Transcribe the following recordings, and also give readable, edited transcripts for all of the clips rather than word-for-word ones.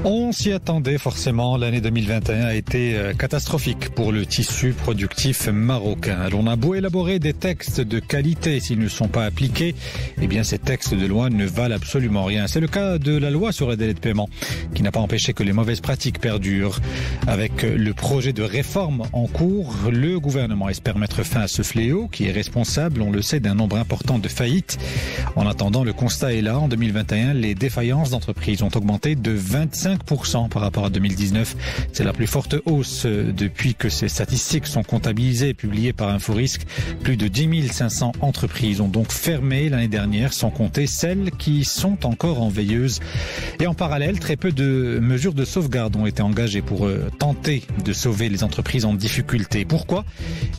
On s'y attendait forcément. L'année 2021 a été catastrophique pour le tissu productif marocain. On a beau élaborer des textes de qualité, s'ils ne sont pas appliqués, eh bien ces textes de loi ne valent absolument rien. C'est le cas de la loi sur les délais de paiement, qui n'a pas empêché que les mauvaises pratiques perdurent. Avec le projet de réforme en cours, le gouvernement espère mettre fin à ce fléau qui est responsable, on le sait, d'un nombre important de faillites. En attendant, le constat est là. En 2021, les défaillances d'entreprises ont augmenté de 25% par rapport à 2019. C'est la plus forte hausse depuis que ces statistiques sont comptabilisées et publiées par Inforisc. Plus de 10 500 entreprises ont donc fermé l'année dernière, sans compter celles qui sont encore en veilleuse. Et en parallèle, très peu de mesures de sauvegarde ont été engagées pour tenter de sauver les entreprises en difficulté. Pourquoi ?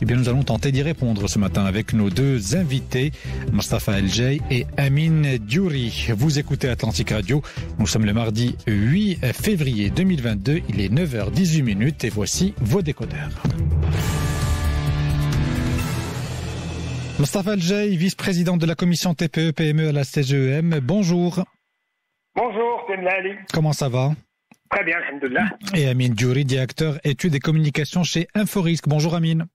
Eh bien, nous allons tenter d'y répondre ce matin avec nos deux invités, Mostafa El-Jay et Amine Diouri. Vous écoutez Atlantique Radio. Nous sommes le mardi 8 février 2022. Il est 9h18 et voici vos décodeurs. Mostafa El-Jay, vice-président de la commission TPE-PME à la CGEM. Bonjour. Bonjour, Ali. Comment ça va ? Très bien, alhamdoulilah. Et Amine Diouri, directeur études et communications chez Inforisc. Bonjour Amine.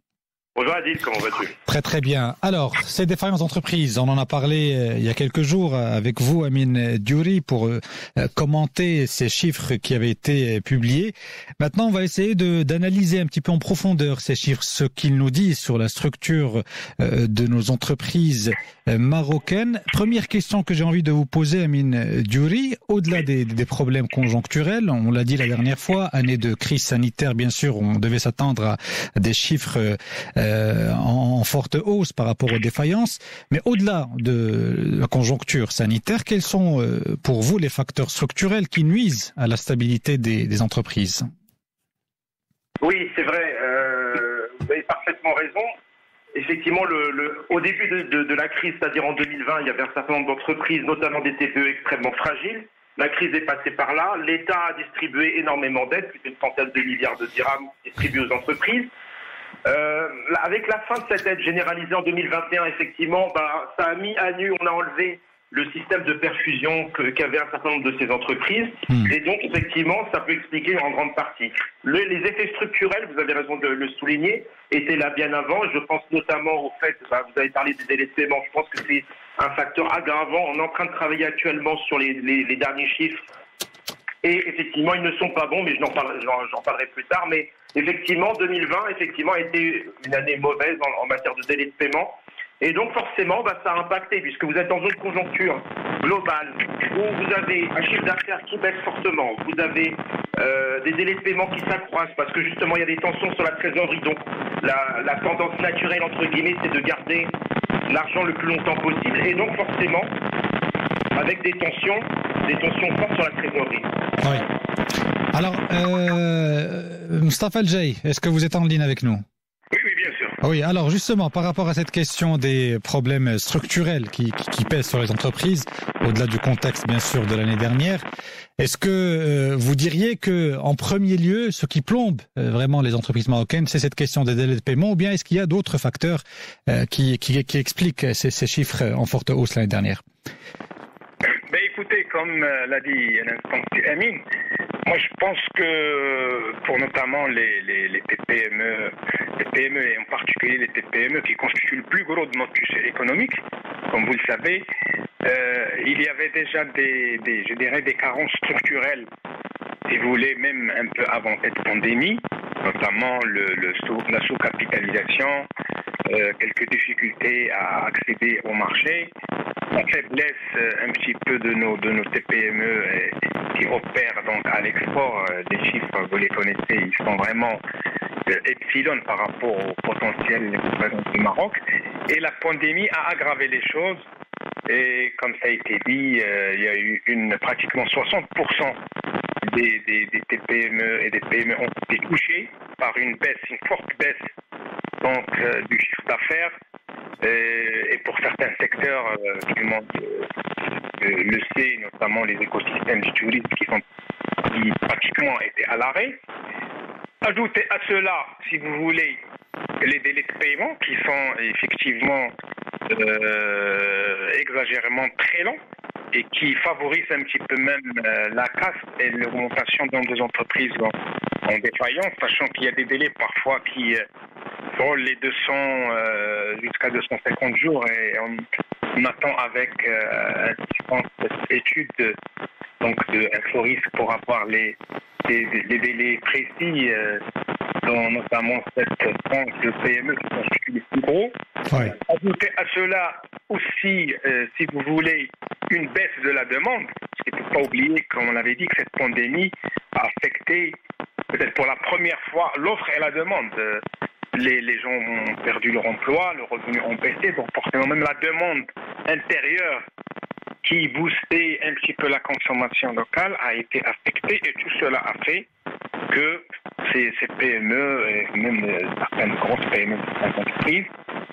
Bonjour Adil, comment vas-tu ? Très très bien. Alors, ces défaillances d'entreprise, on en a parlé il y a quelques jours avec vous, Amine Diouri, pour commenter ces chiffres qui avaient été publiés. Maintenant, on va essayer d'analyser un petit peu en profondeur ces chiffres, ce qu'ils nous disent sur la structure de nos entreprises marocaines. Première question que j'ai envie de vous poser, Amine Diouri, au-delà des problèmes conjoncturels, on l'a dit la dernière fois, année de crise sanitaire, bien sûr, on devait s'attendre à des chiffres en forte hausse par rapport aux défaillances. Mais au-delà de la conjoncture sanitaire, quels sont pour vous les facteurs structurels qui nuisent à la stabilité des entreprises ? Oui, c'est vrai. Vous avez parfaitement raison. Effectivement, au début de la crise, c'est-à-dire en 2020, il y avait un certain nombre d'entreprises, notamment des TPE extrêmement fragiles. La crise est passée par là. L'État a distribué énormément d'aides, plus d'une centaine de milliards de dirhams distribués aux entreprises. Avec la fin de cette aide généralisée en 2021, effectivement, ça a mis à nu, on a enlevé le système de perfusion qu'avaient un certain nombre de ces entreprises. Et donc, effectivement, ça peut expliquer en grande partie. Les effets structurels, vous avez raison de le souligner, étaient là bien avant. Je pense notamment au fait, vous avez parlé des délais de paiement, je pense que c'est un facteur aggravant. On est en train de travailler actuellement sur les derniers chiffres. Et effectivement, ils ne sont pas bons, mais j'en parlerai plus tard. Mais effectivement, 2020 a été une année mauvaise en matière de délai de paiement. Et donc forcément, ça a impacté, puisque vous êtes dans une conjoncture globale où vous avez un chiffre d'affaires qui baisse fortement, vous avez des délais de paiement qui s'accroissent, parce que justement, il y a des tensions sur la trésorerie. Donc la tendance naturelle, entre guillemets, c'est de garder l'argent le plus longtemps possible. Et donc forcément, avec des tensions fortes sur la trésorerie. Oui. Alors, Mostafa El-Jay, est-ce que vous êtes en ligne avec nous ? Oui, bien sûr. Oui, alors justement, par rapport à cette question des problèmes structurels qui pèsent sur les entreprises, au-delà du contexte bien sûr de l'année dernière, est-ce que vous diriez que en premier lieu, ce qui plombe vraiment les entreprises marocaines, c'est cette question des délais de paiement, ou bien est-ce qu'il y a d'autres facteurs qui expliquent ces chiffres en forte hausse l'année dernière ? Écoutez, comme l'a dit à l'instant Amine, moi je pense que pour notamment les TPME, les PME et en particulier les TPME qui constituent le plus gros de notre tissu économique, comme vous le savez, il y avait déjà des carences structurelles, si vous voulez, même un peu avant cette pandémie, notamment la sous-capitalisation, quelques difficultés à accéder au marché, la faiblesse un petit peu de nos TPME qui opèrent donc à l'export. Les chiffres, vous les connaissez, ils sont vraiment epsilon par rapport au potentiel du Maroc. Et la pandémie a aggravé les choses. Et comme ça a été dit, il y a eu pratiquement 60% des TPME et des PME ont été touchés par une forte baisse donc du chiffre d'affaires. Et pour certains secteurs, tout le monde le sait, notamment les écosystèmes du tourisme qui pratiquement étaient à l'arrêt. Ajoutez à cela, si vous voulez, les délais de paiement qui sont effectivement exagérément très longs, et qui favorise un petit peu même la casse et l'augmentation dans des entreprises en défaillance, sachant qu'il y a des délais parfois qui frôlent les 200 jusqu'à 250 jours et on attend avec cette étude donc d'Inforis pour avoir les délais précis dans notamment cette tranche de PME qui constitue les plus gros. Ouais. Ajouter à cela aussi, si vous voulez, une baisse de la demande, parce qu'il ne faut pas oublier, comme on l'avait dit, que cette pandémie a affecté peut-être pour la première fois l'offre et la demande. Les gens ont perdu leur emploi, le revenu ont baissé, donc forcément même la demande intérieure qui boostait un petit peu la consommation locale a été affectée et tout cela a fait que ces PME et même certaines grosses PME, certaines entreprises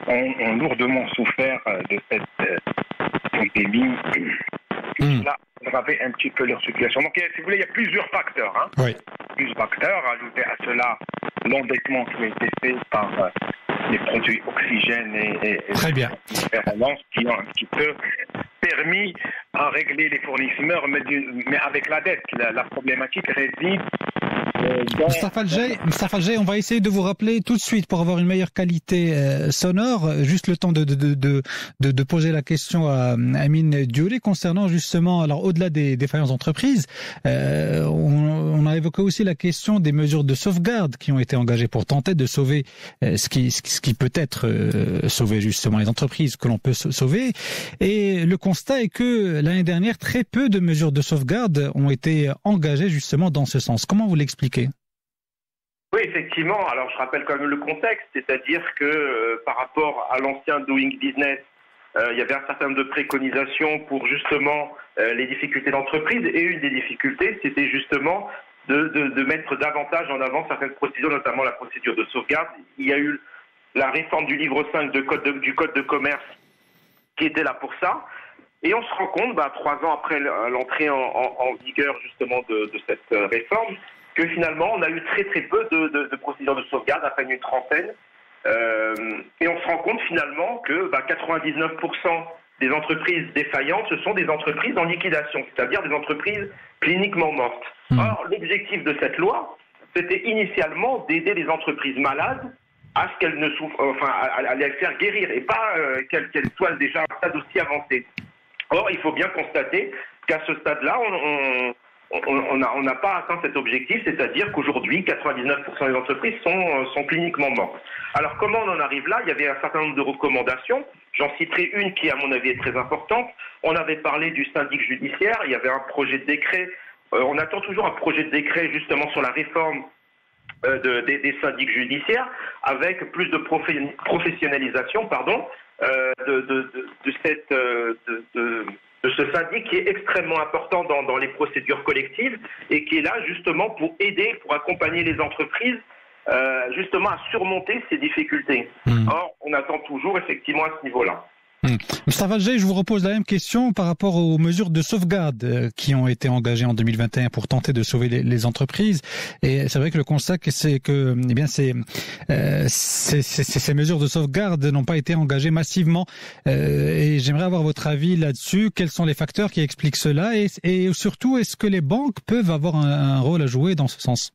ont lourdement souffert de cette pandémie. Cela a aggravé un petit peu leur situation. Donc, si vous voulez, il y a plusieurs facteurs. Oui. Plusieurs facteurs. Ajouter à cela l'endettement qui a été fait par les produits oxygène et Très bien. qui ont un petit peu permis à régler les fournisseurs, mais avec la dette. La problématique réside Moustapha Alger, on va essayer de vous rappeler tout de suite pour avoir une meilleure qualité sonore. Juste le temps de poser la question à Amine Diouli concernant justement, alors au-delà des défaillances d'entreprise, on a évoqué aussi la question des mesures de sauvegarde qui ont été engagées pour tenter de sauver ce qui peut être sauver justement les entreprises que l'on peut sauver. Et le constat est que l'année dernière, très peu de mesures de sauvegarde ont été engagées justement dans ce sens. Comment vous l'expliquez ? Oui, effectivement. Alors, je rappelle quand même le contexte, c'est-à-dire que par rapport à l'ancien Doing Business, il y avait un certain nombre de préconisations pour justement les difficultés d'entreprise. Et une des difficultés, c'était justement de mettre davantage en avant certaines procédures, notamment la procédure de sauvegarde. Il y a eu la réforme du livre 5 du Code de commerce qui était là pour ça. Et on se rend compte, 3 ans après l'entrée en vigueur justement de cette réforme, que finalement on a eu très très peu de procédures de sauvegarde, à peine une trentaine. Et on se rend compte finalement que 99% des entreprises défaillantes, ce sont des entreprises en liquidation, c'est-à-dire des entreprises cliniquement mortes. Or, l'objectif de cette loi, c'était initialement d'aider les entreprises malades à ce qu'elles ne souffrent, à les faire guérir, et pas qu'elles soient déjà à un stade aussi avancé. Or, il faut bien constater qu'à ce stade-là, on n'a pas atteint cet objectif, c'est-à-dire qu'aujourd'hui, 99% des entreprises sont cliniquement mortes. Alors, comment on en arrive là ? Il y avait un certain nombre de recommandations. J'en citerai une qui, à mon avis, est très importante. On avait parlé du syndic judiciaire. Il y avait un projet de décret. On attend toujours un projet de décret, justement, sur la réforme des syndics judiciaires, avec plus de professionnalisation, de ce syndic qui est extrêmement important dans les procédures collectives et qui est là justement pour aider, pour accompagner les entreprises justement à surmonter ces difficultés. Or, on attend toujours effectivement à ce niveau-là. Moustapha Alger, je vous repose la même question par rapport aux mesures de sauvegarde qui ont été engagées en 2021 pour tenter de sauver les entreprises. Et c'est vrai que le constat, c'est que ces mesures de sauvegarde n'ont pas été engagées massivement. Et j'aimerais avoir votre avis là-dessus. Quels sont les facteurs qui expliquent cela et surtout, est-ce que les banques peuvent avoir un rôle à jouer dans ce sens ?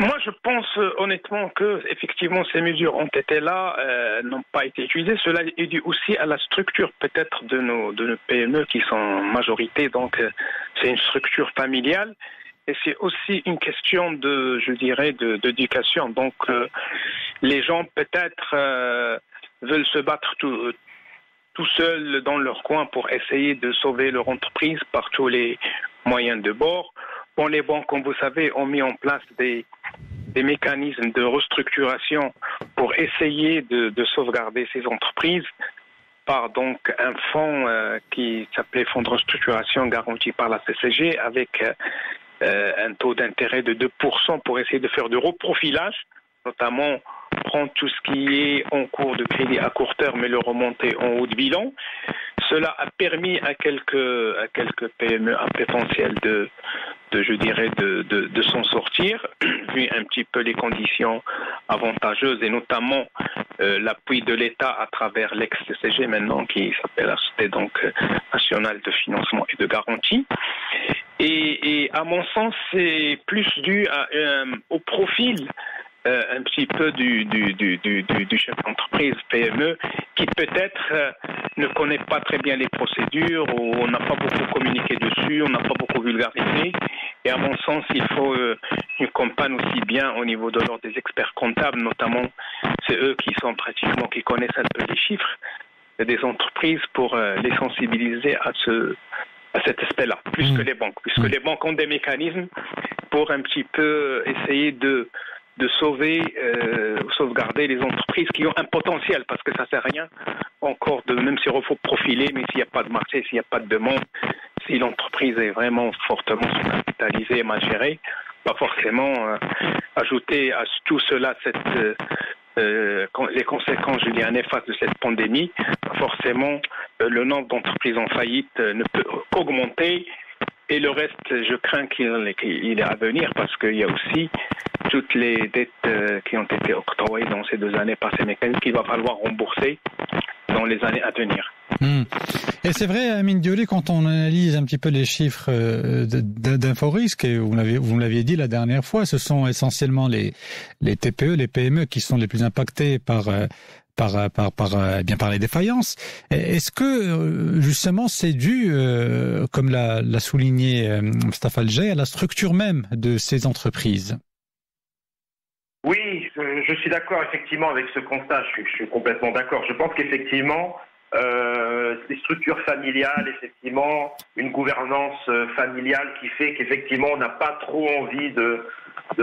Moi, je pense honnêtement que effectivement ces mesures ont été là, n'ont pas été utilisées. Cela est dû aussi à la structure peut-être de nos PME qui sont en majorité. Donc, c'est une structure familiale et c'est aussi une question d'éducation. Donc, les gens peut-être veulent se battre tout seuls dans leur coin pour essayer de sauver leur entreprise par tous les moyens de bord. Bon, les banques, comme vous savez, ont mis en place des mécanismes de restructuration pour essayer de sauvegarder ces entreprises par donc un fonds qui s'appelait Fonds de restructuration garanti par la CCG avec un taux d'intérêt de 2% pour essayer de faire du reprofilage, notamment prendre tout ce qui est en cours de crédit à court terme et le remonter en haut de bilan. Cela a permis à quelques PME à potentiel de s'en sortir, vu un petit peu les conditions avantageuses et notamment l'appui de l'État à travers l'ex-CCG maintenant, qui s'appelle la Société nationale de financement et de garantie. Et à mon sens, c'est plus dû au profil un petit peu du chef d'entreprise PME qui peut-être ne connaît pas très bien les procédures, ou on n'a pas beaucoup communiqué dessus, on n'a pas beaucoup vulgarisé. Et à mon sens, il faut une campagne aussi bien au niveau de l'ordre des experts comptables, notamment c'est eux qui connaissent un peu les chiffres des entreprises pour les sensibiliser à cet aspect-là, plus que les banques, puisque les banques ont des mécanismes pour un petit peu essayer de sauvegarder les entreprises qui ont un potentiel, parce que ça sert à rien encore même s'il faut profiler, mais s'il n'y a pas de marché, s'il n'y a pas de demande, si l'entreprise est vraiment fortement sous-capitalisée et mal gérée, pas forcément ajouter à tout cela les conséquences, je dirais, néfastes de cette pandémie. Forcément, le nombre d'entreprises en faillite ne peut qu'augmenter. Et le reste, je crains qu'il est à venir, parce qu'il y a aussi toutes les dettes qui ont été octroyées dans ces 2 années par ces mécanismes qu'il va falloir rembourser dans les années à venir. Et c'est vrai, Amine Diori, quand on analyse un petit peu les chiffres d'Inforisque, et vous me l'aviez dit la dernière fois, ce sont essentiellement les TPE, les PME qui sont les plus impactés par les défaillances. Est-ce que justement c'est dû, comme l'a souligné Mostafa El-Jay, à la structure même de ces entreprises? Oui, je suis d'accord effectivement avec ce constat. Je suis complètement d'accord. Je pense qu'effectivement, des structures familiales, effectivement, une gouvernance familiale qui fait qu'effectivement on n'a pas trop envie de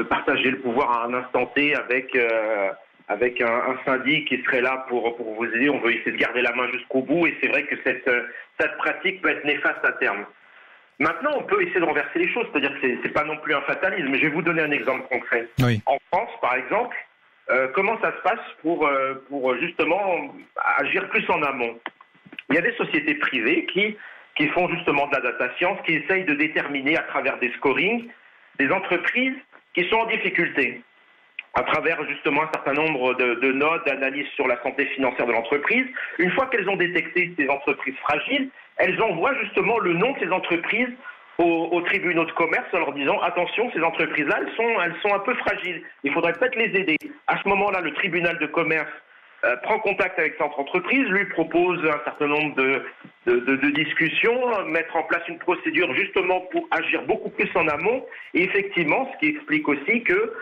partager le pouvoir à un instant T avec un syndic qui serait là pour vous aider. On veut essayer de garder la main jusqu'au bout, et c'est vrai que cette pratique peut être néfaste à terme. Maintenant, on peut essayer de renverser les choses, c'est-à-dire que c'est pas non plus un fatalisme. Je vais vous donner un exemple concret. Oui. En France, par exemple, comment ça se passe pour justement agir plus en amont? Il y a des sociétés privées qui font justement de la data science, qui essayent de déterminer à travers des scorings des entreprises qui sont en difficulté, à travers justement un certain nombre de notes, d'analyses sur la santé financière de l'entreprise. Une fois qu'elles ont détecté ces entreprises fragiles, elles envoient justement le nom de ces entreprises aux tribunaux de commerce en leur disant « Attention, ces entreprises-là, elles sont un peu fragiles. Il faudrait peut-être les aider. » À ce moment-là, le tribunal de commerce prend contact avec cette entreprise, lui propose un certain nombre de discussions, mettre en place une procédure justement pour agir beaucoup plus en amont. Et effectivement, ce qui explique aussi que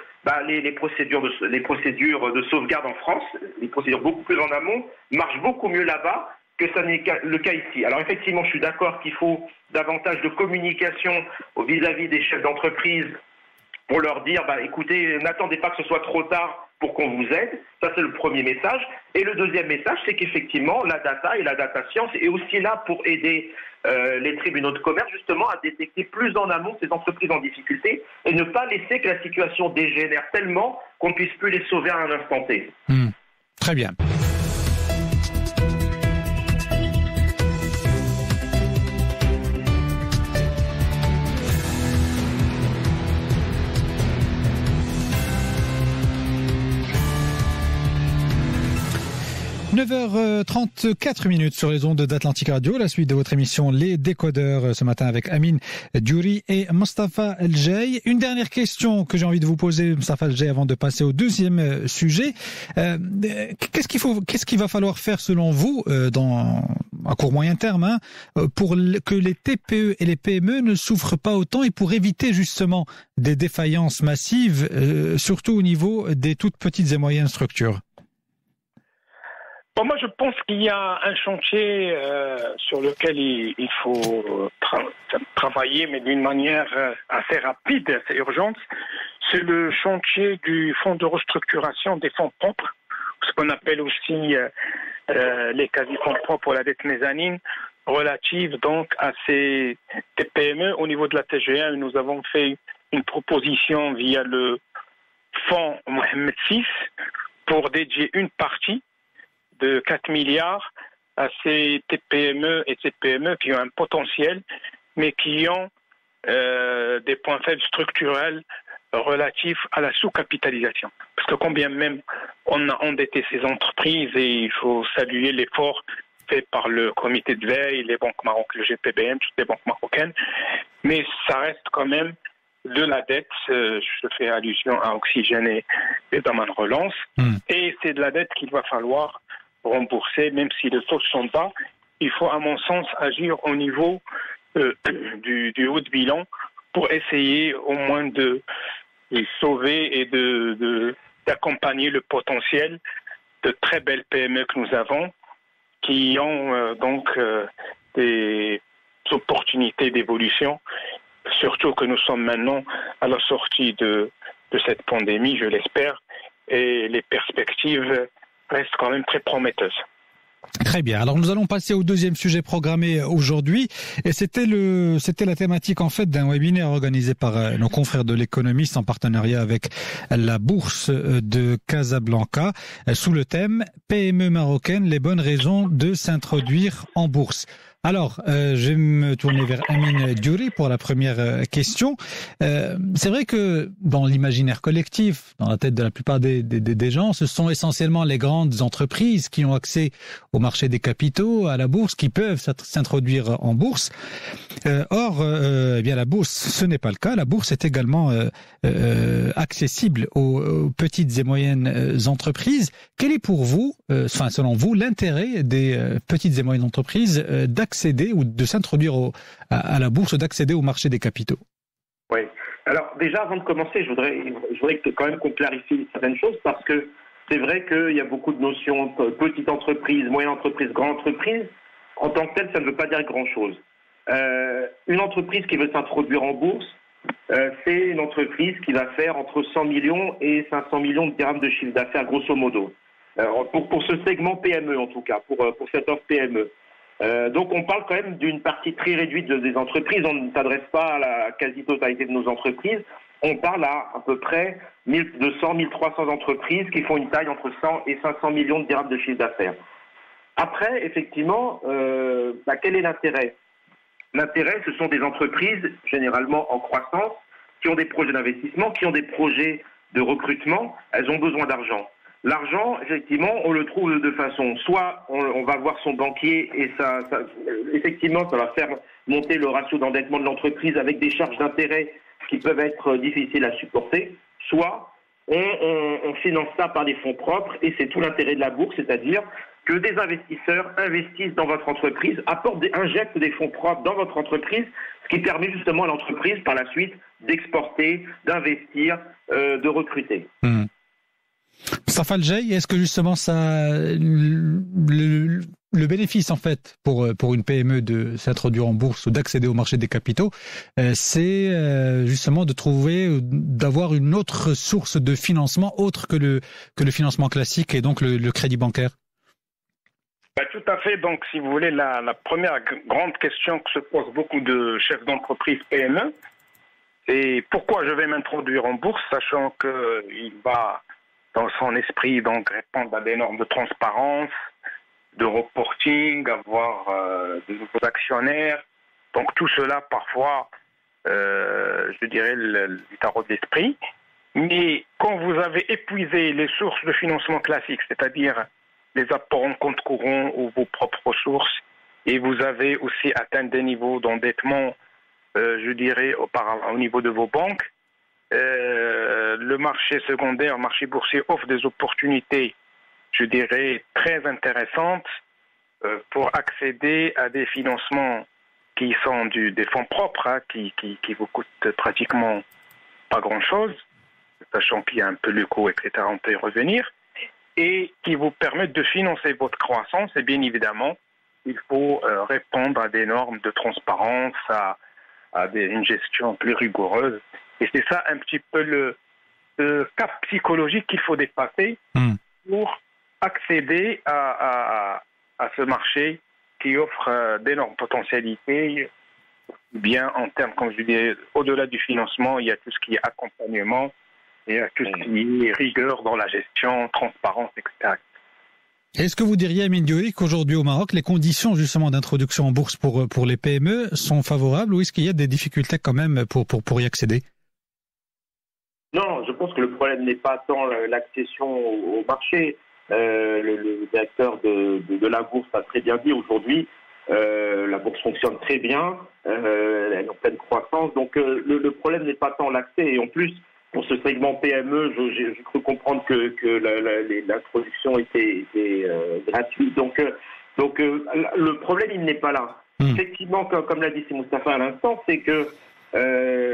les procédures de sauvegarde en France, les procédures beaucoup plus en amont, marchent beaucoup mieux là-bas que ça n'est le cas ici. Alors effectivement, je suis d'accord qu'il faut davantage de communication vis-à-vis des chefs d'entreprise pour leur dire, écoutez, n'attendez pas que ce soit trop tard pour qu'on vous aide. Ça, c'est le premier message. Et le deuxième message, c'est qu'effectivement, la data et la data science est aussi là pour aider les tribunaux de commerce justement à détecter plus en amont ces entreprises en difficulté et ne pas laisser que la situation dégénère tellement qu'on ne puisse plus les sauver à un instant T. Très bien. 9h34 sur les ondes d'Atlantic Radio, la suite de votre émission Les Décodeurs ce matin avec Amine Diori et Mostafa El-Jay. Une dernière question que j'ai envie de vous poser, Mostafa El-Jay, avant de passer au deuxième sujet. Qu'est-ce qu'il va falloir faire selon vous à court moyen terme pour que les TPE et les PME ne souffrent pas autant et pour éviter justement des défaillances massives, surtout au niveau des toutes petites et moyennes structures? Moi, je pense qu'il y a un chantier sur lequel il faut travailler, mais d'une manière assez rapide, assez urgente. C'est le chantier du fonds de restructuration des fonds propres, ce qu'on appelle aussi les quasi-fonds propres pour la dette mezzanine, relative donc à ces PME. Au niveau de la TGA, nous avons fait une proposition via le fonds Mohamed VI pour dédier une partie de 4 milliards à ces TPME et CPME qui ont un potentiel, mais qui ont des points faibles structurels relatif à la sous-capitalisation. Parce que combien même on a endetté ces entreprises, et il faut saluer l'effort fait par le comité de veille, les banques marocaines, le GPBM, toutes les banques marocaines, mais ça reste quand même de la dette, je fais allusion à Oxygène et Daman Relance, et c'est de la dette qu'il va falloir rembourser, même si les taux sont bas. Il faut, à mon sens, agir au niveau du haut de bilan pour essayer au moins de sauver et d'accompagner le potentiel de très belles PME que nous avons, qui ont des opportunités d'évolution, surtout que nous sommes maintenant à la sortie de cette pandémie, je l'espère, et les perspectives restent quand même très prometteuses. Très bien. Alors nous allons passer au deuxième sujet programmé aujourd'hui, et c'était la thématique en fait d'un webinaire organisé par nos confrères de l'Économiste en partenariat avec la Bourse de Casablanca sous le thème PME marocaines, les bonnes raisons de s'introduire en bourse. Alors, je vais me tourner vers Amine Diouri pour la première question. C'est vrai que dans l'imaginaire collectif, dans la tête de la plupart des gens, ce sont essentiellement les grandes entreprises qui ont accès au marché des capitaux, à la bourse, qui peuvent s'introduire en bourse. Or, eh bien la bourse, ce n'est pas le cas. La bourse est également accessible aux petites et moyennes entreprises. Quel est pour vous, selon vous, l'intérêt des petites et moyennes entreprises d'accéder ou de s'introduire à la bourse, d'accéder au marché des capitaux? Oui. Alors déjà, avant de commencer, je voudrais quand même qu'on clarifie certaines choses, parce que c'est vrai qu'il y a beaucoup de notions petite entreprise, moyenne entreprise, grande entreprise. En tant que telle, ça ne veut pas dire grand-chose. Une entreprise qui veut s'introduire en bourse, c'est une entreprise qui va faire entre 100 millions et 500 millions de dirhams de chiffre d'affaires, grosso modo. Pour ce segment PME, en tout cas, pour cette offre PME. Donc on parle quand même d'une partie très réduite des entreprises. On ne s'adresse pas à la quasi-totalité de nos entreprises. On parle à peu près 1200, 1300 entreprises qui font une taille entre 100 et 500 millions de dirhams de chiffre d'affaires. Après, effectivement, quel est l'intérêt ? L'intérêt, ce sont des entreprises généralement en croissance, qui ont des projets d'investissement, qui ont des projets de recrutement. Elles ont besoin d'argent. L'argent, effectivement, on le trouve de deux façons. Soit on va voir son banquier et effectivement, ça va faire monter le ratio d'endettement de l'entreprise avec des charges d'intérêt qui peuvent être difficiles à supporter. Soit on finance ça par des fonds propres, et c'est tout l'intérêt de la bourse, c'est-à-dire que des investisseurs investissent dans votre entreprise, injectent des fonds propres dans votre entreprise, ce qui permet justement à l'entreprise par la suite d'exporter, d'investir, de recruter. Mustafa El-Jay, est-ce que justement ça, le bénéfice en fait pour une PME de s'introduire en bourse ou d'accéder au marché des capitaux, c'est justement d'avoir une autre source de financement autre que le financement classique et donc le crédit bancaire? Tout à fait. Donc, si vous voulez, la première grande question que se posent beaucoup de chefs d'entreprise PME, c'est pourquoi je vais m'introduire en bourse, sachant qu'il va dans son esprit donc répondre à des normes de transparence, de reporting, avoir de nouveaux actionnaires. Donc tout cela parfois, je dirais, le tarot de l'esprit. Mais quand vous avez épuisé les sources de financement classiques, c'est-à-dire les apports en compte courant ou vos propres ressources, et vous avez aussi atteint des niveaux d'endettement, je dirais, au niveau de vos banques, le marché secondaire, le marché boursier offre des opportunités, je dirais, très intéressantes pour accéder à des financements qui sont des fonds propres, qui vous coûtent pratiquement pas grand-chose, sachant qu'il y a un peu le coût, etc., on peut y revenir, et qui vous permettent de financer votre croissance. Et bien évidemment, il faut répondre à des normes de transparence, à une gestion plus rigoureuse. Et c'est ça un petit peu le cap psychologique qu'il faut dépasser pour accéder à ce marché qui offre d'énormes potentialités. Bien en termes, comme je disais, au-delà du financement, il y a tout ce qui est accompagnement, il y a tout ce qui est rigueur dans la gestion, transparence, etc. Est-ce que vous diriez, Amine Diouri, qu'aujourd'hui au Maroc, les conditions justement d'introduction en bourse pour les PME sont favorables, ou est-ce qu'il y a des difficultés quand même pour y accéder? Non, je pense que le problème n'est pas tant l'accession au marché. Le directeur de la bourse a très bien dit aujourd'hui, la bourse fonctionne très bien, elle est en pleine croissance, donc le problème n'est pas tant l'accès. Et en plus, pour ce segment PME, j'ai cru comprendre que l'introduction était gratuite. Donc le problème, il n'est pas là. Effectivement, comme l'a dit Moustapha à l'instant, c'est que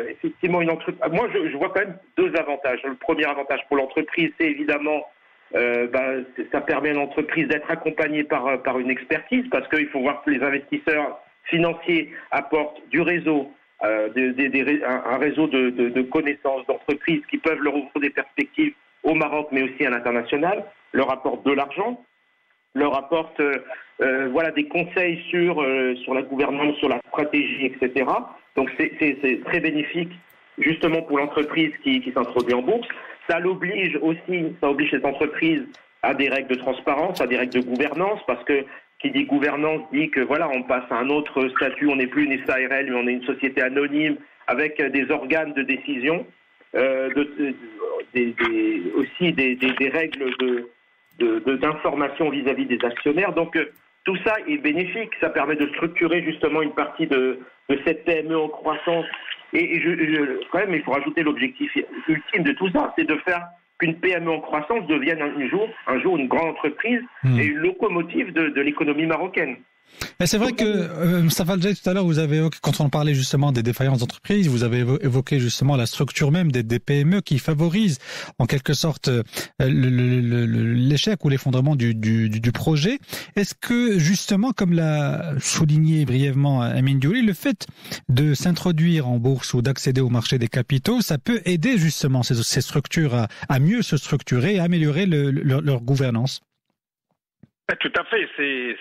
effectivement, moi, je vois quand même deux avantages. Le premier avantage pour l'entreprise, c'est évidemment, ça permet à l'entreprise d'être accompagnée par une expertise, parce qu'il faut voir que les investisseurs financiers apportent du réseau, un réseau de connaissances d'entreprises qui peuvent leur ouvrir des perspectives au Maroc, mais aussi à l'international, leur apportent de l'argent, leur apportent des conseils sur la gouvernance, sur la stratégie, etc. Donc c'est très bénéfique justement pour l'entreprise qui s'introduit en bourse. Ça oblige les entreprises à des règles de transparence, à des règles de gouvernance, parce que qui dit gouvernance dit que on passe à un autre statut, on n'est plus une SARL, mais on est une société anonyme avec des organes de décision, aussi des règles d'information vis-à-vis des actionnaires. Donc tout ça est bénéfique, ça permet de structurer justement une partie de cette PME en croissance. Et quand même, il faut rajouter l'objectif ultime de tout ça, c'est de faire qu'une PME en croissance devienne un jour une grande entreprise et une locomotive de l'économie marocaine. Mais c'est vrai que, Moustapha Al Jaid, tout à l'heure, vous avez évoqué, quand on parlait justement des défaillances d'entreprises, vous avez évoqué justement la structure même des PME qui favorise en quelque sorte l'échec ou l'effondrement du projet. Est-ce que justement, comme l'a souligné brièvement Amin Diouli, le fait de s'introduire en bourse ou d'accéder au marché des capitaux, ça peut aider justement ces structures à mieux se structurer et à améliorer leur gouvernance? Tout à fait, c'est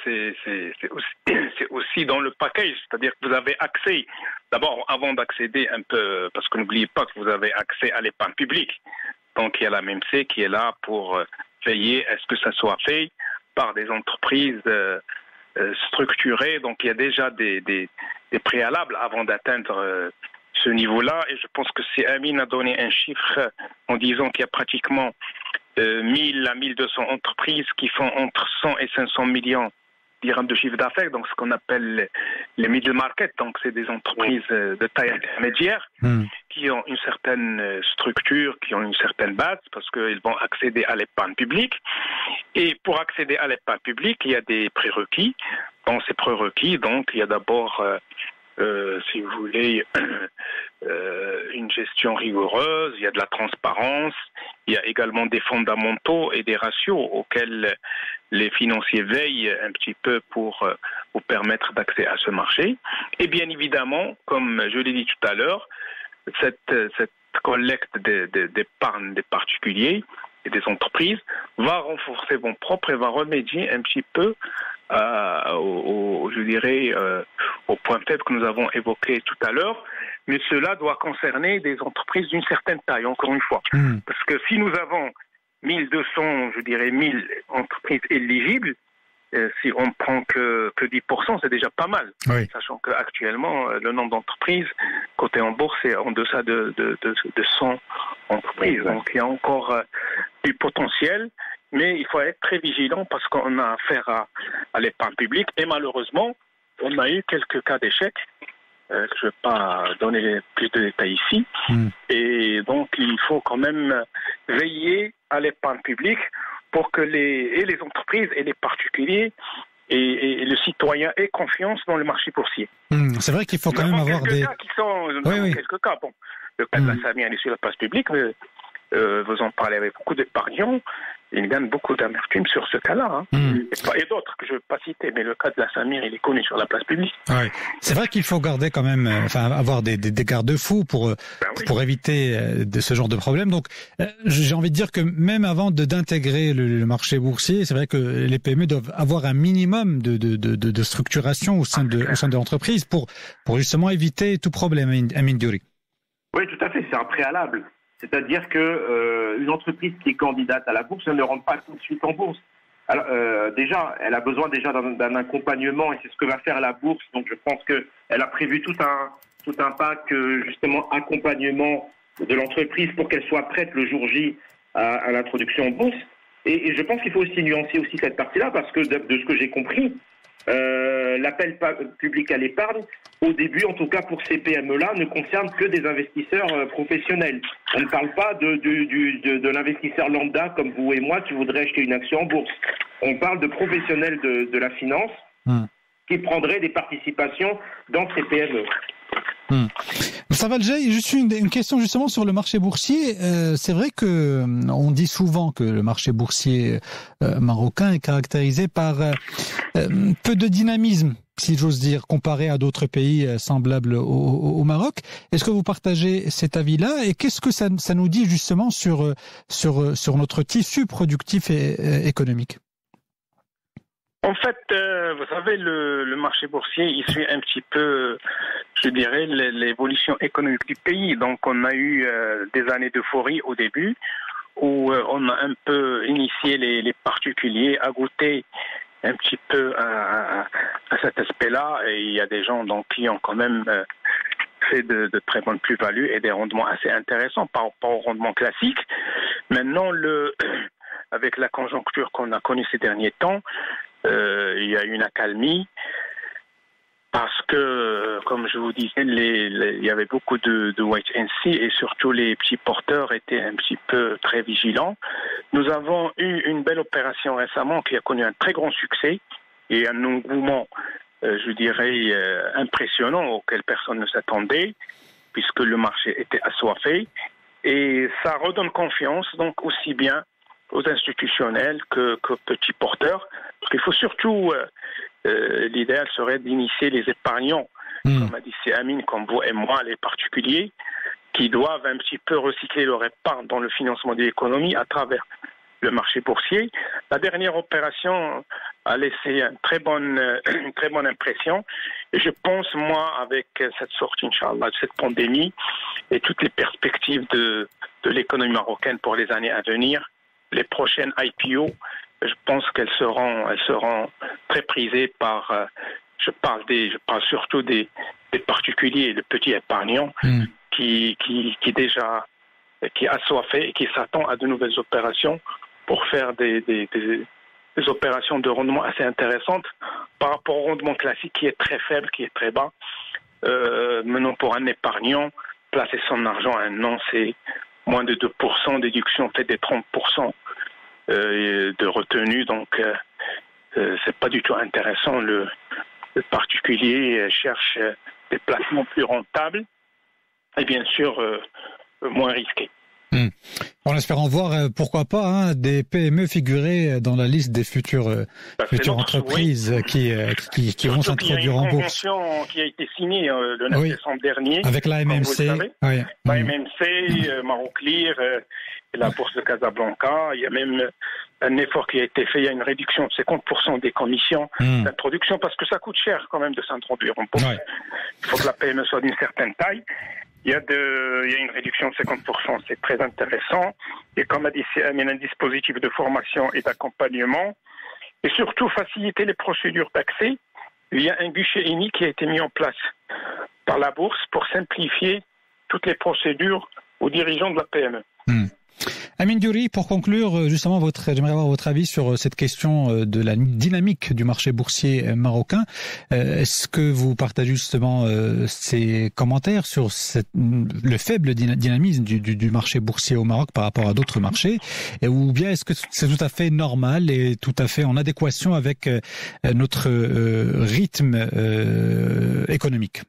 aussi dans le package, c'est-à-dire que vous avez accès, d'abord avant d'accéder un peu, parce que n'oubliez pas que vous avez accès à l'épargne publique, donc il y a la MMC qui est là pour veiller à ce que ça soit fait par des entreprises structurées, donc il y a déjà des préalables avant d'atteindre ce niveau-là, et je pense que si Amin a donné un chiffre en disant qu'il y a pratiquement 1000 à 1200 entreprises qui font entre 100 et 500 millions dirhams de chiffre d'affaires, donc ce qu'on appelle les middle market, donc c'est des entreprises de taille intermédiaire qui ont une certaine structure, qui ont une certaine base, parce qu'ils vont accéder à l'épargne publique. Et pour accéder à l'épargne publique, il y a des prérequis. Dans ces prérequis, donc, il y a d'abord si vous voulez, une gestion rigoureuse, il y a de la transparence, il y a également des fondamentaux et des ratios auxquels les financiers veillent un petit peu pour vous permettre d'accès à ce marché. Et bien évidemment, comme je l'ai dit tout à l'heure, cette collecte d'épargne des particuliers et des entreprises va renforcer vos propres et va remédier un petit peu au point faible que nous avons évoqué tout à l'heure, mais cela doit concerner des entreprises d'une certaine taille, encore une fois. Parce que si nous avons 1000 entreprises éligibles, si on ne prend que 10%, c'est déjà pas mal. Oui. Sachant qu'actuellement, le nombre d'entreprises cotées en bourse est en deçà de 100 entreprises. Donc il y a encore du potentiel, mais il faut être très vigilant parce qu'on a affaire à l'épargne publique. Et malheureusement, on a eu quelques cas d'échec. Je ne vais pas donner plus de détails ici. Et donc il faut quand même veiller à l'épargne publique pour que les entreprises et les particuliers et le citoyen aient confiance dans le marché boursier. C'est vrai qu'il faut quand même avoir des cas qui sont quelques cas. Bon, le cas de la Samir est sur la place publique, mais vous en parlez avec beaucoup d'épargnants. Il gagne beaucoup d'amertume sur ce cas-là. Et d'autres que je ne veux pas citer, mais le cas de la Samir, il est connu sur la place publique. Ouais. C'est vrai qu'il faut garder quand même, avoir des garde-fous pour éviter ce genre de problème. Donc, j'ai envie de dire que même avant d'intégrer le marché boursier, c'est vrai que les PME doivent avoir un minimum de structuration au sein de l'entreprise pour justement éviter tout problème, Amin Diouli. Oui, tout à fait, c'est un préalable. C'est-à-dire que une entreprise qui est candidate à la bourse, elle ne rentre pas tout de suite en bourse. Alors, déjà, elle a besoin d'un accompagnement, et c'est ce que va faire la bourse. Donc, je pense qu'elle a prévu tout un pack, justement, accompagnement de l'entreprise pour qu'elle soit prête le jour J à l'introduction en bourse. Et je pense qu'il faut aussi nuancer aussi cette partie-là, parce que de ce que j'ai compris, l'appel public à l'épargne, au début, en tout cas pour ces PME-là, ne concerne que des investisseurs professionnels. On ne parle pas de l'investisseur lambda comme vous et moi qui voudrait acheter une action en bourse. On parle de professionnels de la finance qui prendraient des participations dans ces PME. Moustapha Jay, juste une question justement sur le marché boursier. C'est vrai que on dit souvent que le marché boursier marocain est caractérisé par peu de dynamisme, si j'ose dire, comparé à d'autres pays semblables au Maroc. Est-ce que vous partagez cet avis-là et qu'est-ce que ça nous dit justement sur notre tissu productif et économique? En fait, vous savez, le marché boursier, il suit un petit peu, je dirais, l'évolution économique du pays. Donc, on a eu des années d'euphorie au début, où on a un peu initié les particuliers à goûter un petit peu à cet aspect-là. Et il y a des gens donc, qui ont quand même fait de très bonnes plus-values et des rendements assez intéressants par rapport au rendement classique. Maintenant, avec la conjoncture qu'on a connue ces derniers temps, il y a une accalmie parce que, comme je vous disais, il y avait beaucoup de wait and see et surtout les petits porteurs étaient un petit peu très vigilants. Nous avons eu une belle opération récemment qui a connu un très grand succès et un engouement, je dirais, impressionnant auquel personne ne s'attendait puisque le marché était assoiffé et ça redonne confiance donc aussi bien aux institutionnels que petits porteurs. Parce qu'il faut surtout, l'idéal serait d'initier les épargnants, comme a dit Amine, comme vous et moi, les particuliers, qui doivent un petit peu recycler leur épargne dans le financement de l'économie à travers le marché boursier. La dernière opération a laissé une très bonne impression. Et je pense, moi, avec cette sortie, Inch'Allah, de cette pandémie et toutes les perspectives de l'économie marocaine pour les années à venir, les prochaines IPO, je pense qu'elles seront très prisées par. Je parle surtout des particuliers et des petits épargnants qui assoiffés et qui s'attendent à de nouvelles opérations pour faire des opérations de rendement assez intéressantes par rapport au rendement classique qui est très faible, qui est très bas. Maintenant, pour un épargnant, placer son argent à un an, c'est moins de 2%, déduction faite des 30% de retenue, donc c'est pas du tout intéressant. Le particulier cherche des placements plus rentables et bien sûr moins risqués. En espérant voir, pourquoi pas, des PME figurer dans la liste des futures entreprises qui vont s'introduire en bourse. Il y a une convention qui a été signée le 9 décembre dernier. Avec l'AMMC. l'AMMC, Maroclear, la bourse de Casablanca. Il y a même un effort qui a été fait. Il y a une réduction de 50% des commissions d'introduction parce que ça coûte cher quand même de s'introduire en bourse. Il faut que la PME soit d'une certaine taille. Il y a une réduction de 50%, c'est très intéressant. Et comme a dit Amine, un dispositif de formation et d'accompagnement. Et surtout, faciliter les procédures d'accès. Il y a un guichet unique qui a été mis en place par la bourse pour simplifier toutes les procédures aux dirigeants de la PME. Amine Diouri, pour conclure, justement, j'aimerais avoir votre avis sur cette question de la dynamique du marché boursier marocain. Est-ce que vous partagez justement ces commentaires sur le faible dynamisme du marché boursier au Maroc par rapport à d'autres marchés, ou bien est-ce que c'est tout à fait normal et tout à fait en adéquation avec notre rythme économique?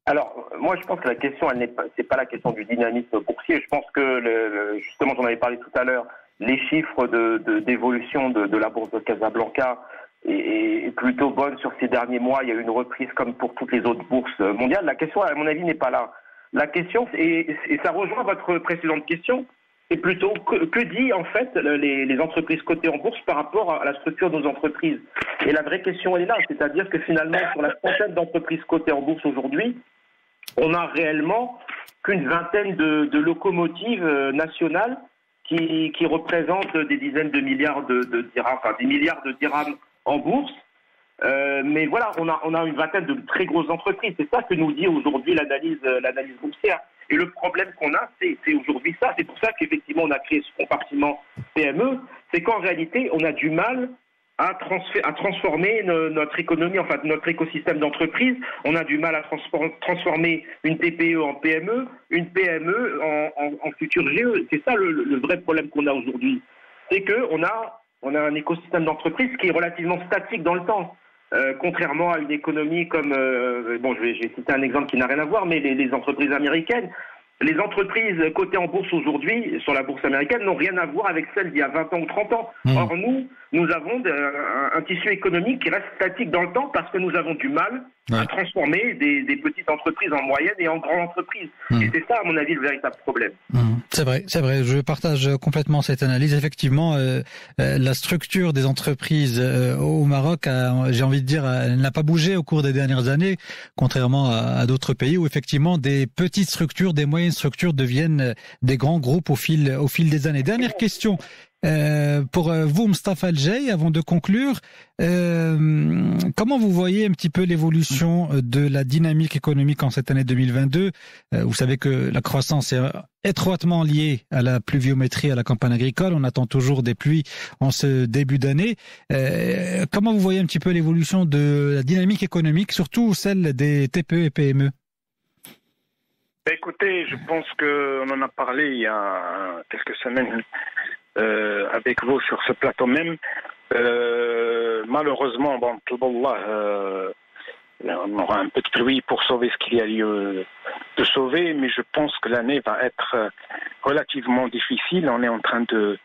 Alors, moi, je pense que la question, c'est pas la question du dynamisme boursier. Je pense que, justement, j'en avais parlé tout à l'heure, les chiffres d'évolution de la bourse de Casablanca est plutôt bonne sur ces derniers mois. Il y a eu une reprise comme pour toutes les autres bourses mondiales. La question, à mon avis, n'est pas là. La question, et ça rejoint votre précédente question, c'est plutôt que dit en fait les entreprises cotées en bourse par rapport à la structure de nos entreprises. Et la vraie question, elle est là, c'est-à-dire que finalement, sur la centaine d'entreprises cotées en bourse aujourd'hui, on n'a réellement qu'une vingtaine de locomotives nationales qui représentent des dizaines de milliards de dirhams, enfin des milliards de dirhams en bourse. Mais voilà, on a une vingtaine de très grosses entreprises. C'est ça que nous dit aujourd'hui l'analyse boursière. Et le problème qu'on a, c'est aujourd'hui ça. C'est pour ça qu'effectivement on a créé ce compartiment PME. C'est qu'en réalité, on a du mal à transformer notre économie, enfin notre écosystème d'entreprise. On a du mal à transformer une TPE en PME, une PME en futur GE. C'est ça le vrai problème qu'on a aujourd'hui. C'est qu'on a un écosystème d'entreprise qui est relativement statique dans le temps. Contrairement à une économie comme, je vais citer un exemple qui n'a rien à voir, mais les entreprises américaines. Les entreprises cotées en bourse aujourd'hui, sur la bourse américaine, n'ont rien à voir avec celles d'il y a 20 ans ou 30 ans. Or, nous avons un tissu économique qui reste statique dans le temps parce que nous avons du mal à transformer des petites entreprises en moyennes et en grandes entreprises. Et c'est ça, à mon avis, le véritable problème. C'est vrai. Je partage complètement cette analyse. Effectivement, la structure des entreprises au Maroc, j'ai envie de dire, elle n'a pas bougé au cours des dernières années, contrairement à d'autres pays où effectivement des petites structures, des moyennes structures deviennent des grands groupes au fil des années. Dernière question. Pour vous, Moustapha El-Jay, avant de conclure, comment vous voyez un petit peu l'évolution de la dynamique économique en cette année 2022 ? Vous savez que la croissance est étroitement liée à la pluviométrie, à la campagne agricole. On attend toujours des pluies en ce début d'année. Comment vous voyez un petit peu l'évolution de la dynamique économique, surtout celle des TPE et PME ? Écoutez, je pense qu'on en a parlé il y a quelques semaines avec vous sur ce plateau même. Malheureusement, on aura un peu de pluie pour sauver ce qu'il y a lieu de sauver, mais je pense que l'année va être relativement difficile. On est en train de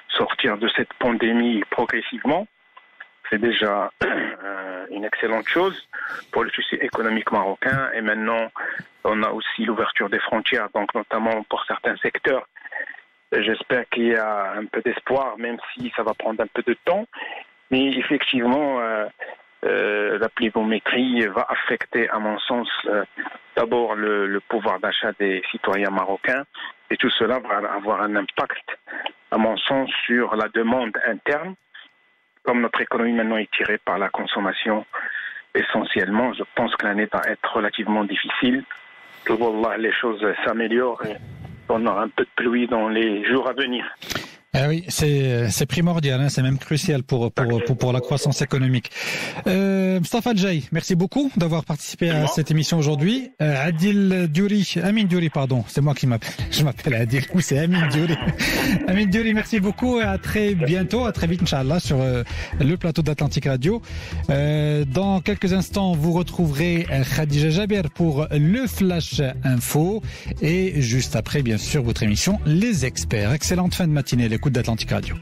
sortir de cette pandémie progressivement. C'est déjà une excellente chose pour le tissu économique marocain. Et maintenant, on a aussi l'ouverture des frontières, donc notamment pour certains secteurs. J'espère qu'il y a un peu d'espoir, même si ça va prendre un peu de temps. Mais effectivement, la pluviométrie va affecter, à mon sens, d'abord le pouvoir d'achat des citoyens marocains. Et tout cela va avoir un impact, à mon sens, sur la demande interne. Comme notre économie maintenant est tirée par la consommation essentiellement, je pense que l'année va être relativement difficile. Que voilà, les choses s'améliorent et on aura un peu de pluie dans les jours à venir. Oui, c'est primordial, hein, c'est même crucial pour la croissance économique. Moustapha El-Jay, merci beaucoup d'avoir participé à cette émission aujourd'hui. Amin Diouri, pardon, c'est moi qui je m'appelle Adil, ou c'est Amin Diouri. Amin Diouri, merci beaucoup et à très bientôt, à très vite, Inch'Allah, sur le plateau d'Atlantic Radio. Dans quelques instants, vous retrouverez Khadija Jaber pour le Flash Info et juste après, bien sûr, votre émission Les Experts. Excellente fin de matinée, l'écoute d'Atlantic Radio.